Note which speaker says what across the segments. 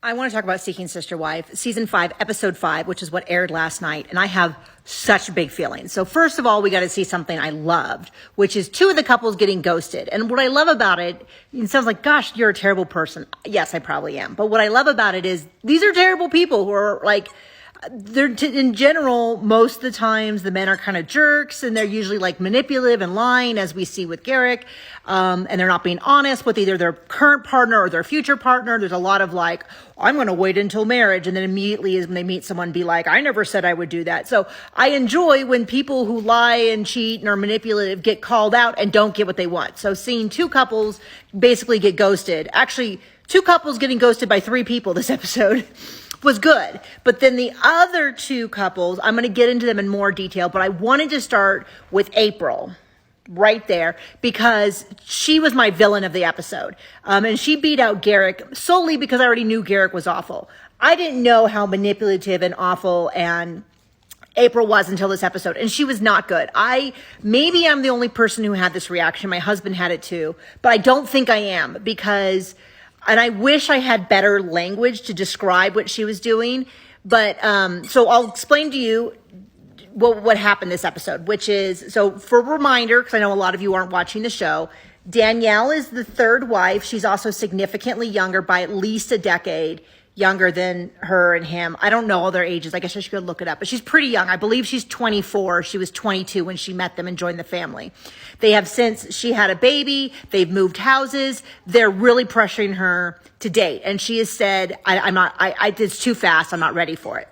Speaker 1: I want to talk about Seeking Sister Wife, season 5, episode 5, which is what aired last night. And I have such big feelings. So first of all, we got to see something I loved, which is 2 of the couples getting ghosted. And what I love about it sounds like, gosh, you're a terrible person. Yes, I probably am. But what I love about it is these are terrible people who are like, in general, most of the times the men are kind of jerks and they're usually like manipulative and lying, as we see with Garrick. And they're not being honest with either their current partner or their future partner. There's a lot of like, I'm going to wait until marriage. And then immediately when they meet someone, be like, I never said I would do that. So I enjoy when people who lie and cheat and are manipulative get called out and don't get what they want. So seeing 2 couples basically get ghosted, actually 2 couples getting ghosted by 3 people this episode was good. But then the other 2 couples, I'm going to get into them in more detail, but I wanted to start with April right there because she was my villain of the episode. And she beat out Garrick solely because I already knew Garrick was awful. I didn't know how manipulative and awful and April was until this episode, and she was not good. Maybe I'm the only person who had this reaction. My husband had it too, but I don't think I am because, and I wish I had better language to describe what she was doing. But so I'll explain to you what happened this episode, which is, so for a reminder, because I know a lot of you aren't watching the show, Danielle is the 3rd wife. She's also significantly younger by at least a decade, younger than her and him. I don't know all their ages. I guess I should go look it up, but she's pretty young. I believe she's 24. She was 22 when she met them and joined the family. They have since she had a baby. They've moved houses. They're really pressuring her to date. And she has said, it's too fast. I'm not ready for it.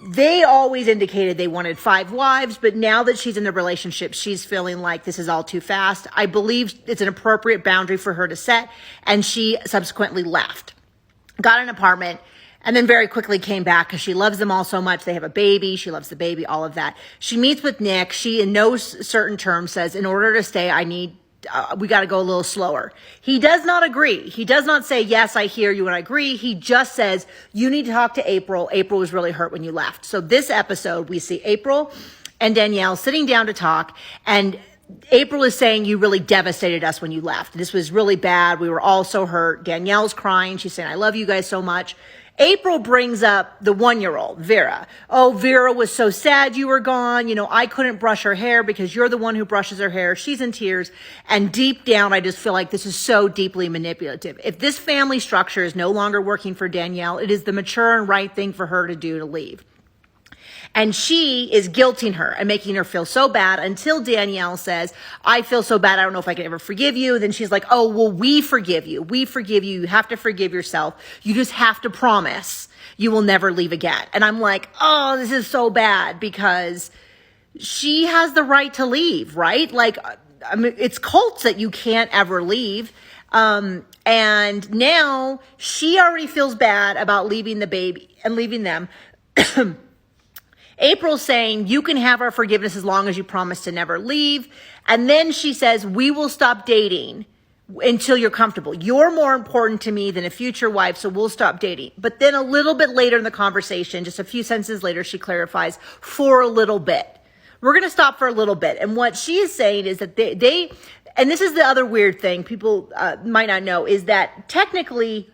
Speaker 1: They always indicated they wanted 5 wives, but now that she's in the relationship, she's feeling like this is all too fast. I believe it's an appropriate boundary for her to set. And she subsequently left, got an apartment, and then very quickly came back because she loves them all so much. They have a baby. She loves the baby, all of that. She meets with Nick. She, in no certain terms, says, in order to stay, we got to go a little slower. He does not agree. He does not say, yes, I hear you and I agree. He just says, you need to talk to April. April was really hurt when you left. So this episode, we see April and Danielle sitting down to talk, and April is saying, you really devastated us when you left. This was really bad. We were all so hurt. Danielle's crying. She's saying, I love you guys so much. April brings up the 1-year-old, Vera. Oh, Vera was so sad you were gone. I couldn't brush her hair because you're the one who brushes her hair. She's in tears. And deep down, I just feel like this is so deeply manipulative. If this family structure is no longer working for Danielle, it is the mature and right thing for her to do to leave. And she is guilting her and making her feel so bad until Danielle says, I feel so bad. I don't know if I can ever forgive you. Then she's like, oh, well, we forgive you. We forgive you. You have to forgive yourself. You just have to promise you will never leave again. And I'm like, oh, this is so bad because she has the right to leave, right? Like, I mean, it's cults that you can't ever leave. And now she already feels bad about leaving the baby and leaving them. April's saying, you can have our forgiveness as long as you promise to never leave. And then she says, we will stop dating until you're comfortable. You're more important to me than a future wife, so we'll stop dating. But then a little bit later in the conversation, just a few sentences later, she clarifies, for a little bit. We're going to stop for a little bit. And what she is saying is that they and this is the other weird thing people might not know, is that technically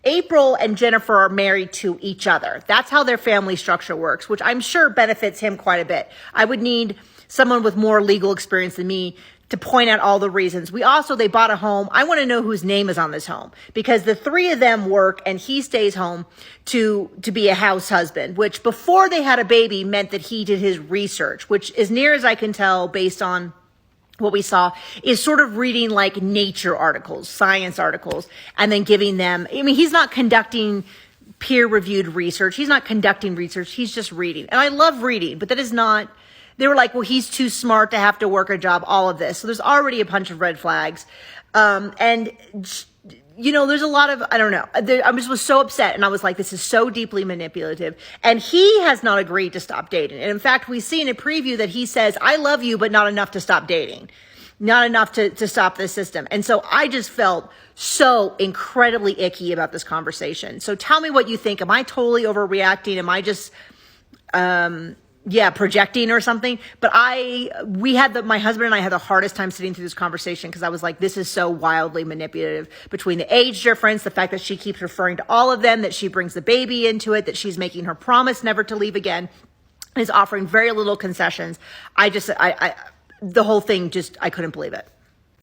Speaker 1: April and Jennifer are married to each other. That's how their family structure works, which I'm sure benefits him quite a bit. I would need someone with more legal experience than me to point out all the reasons. They bought a home. I want to know whose name is on this home because the 3 of them work and he stays home to be a house husband, which before they had a baby meant that he did his research, which as near as I can tell based on what we saw is sort of reading like nature articles, science articles, and then giving them, he's not conducting peer-reviewed research. He's not conducting research. He's just reading. And I love reading, but that is not, they were like, well, he's too smart to have to work a job, all of this. So there's already a bunch of red flags. There's a lot of, I don't know. I was so upset and I was like, this is so deeply manipulative. And he has not agreed to stop dating. And in fact, we see in a preview that he says, I love you, but not enough to stop dating. Not enough to stop this system. And so I just felt so incredibly icky about this conversation. So tell me what you think. Am I totally overreacting? Am I just, yeah, projecting or something. But my husband and I had the hardest time sitting through this conversation because I was like, this is so wildly manipulative between the age difference, the fact that she keeps referring to all of them, that she brings the baby into it, that she's making her promise never to leave again, is offering very little concessions. The whole thing I couldn't believe it.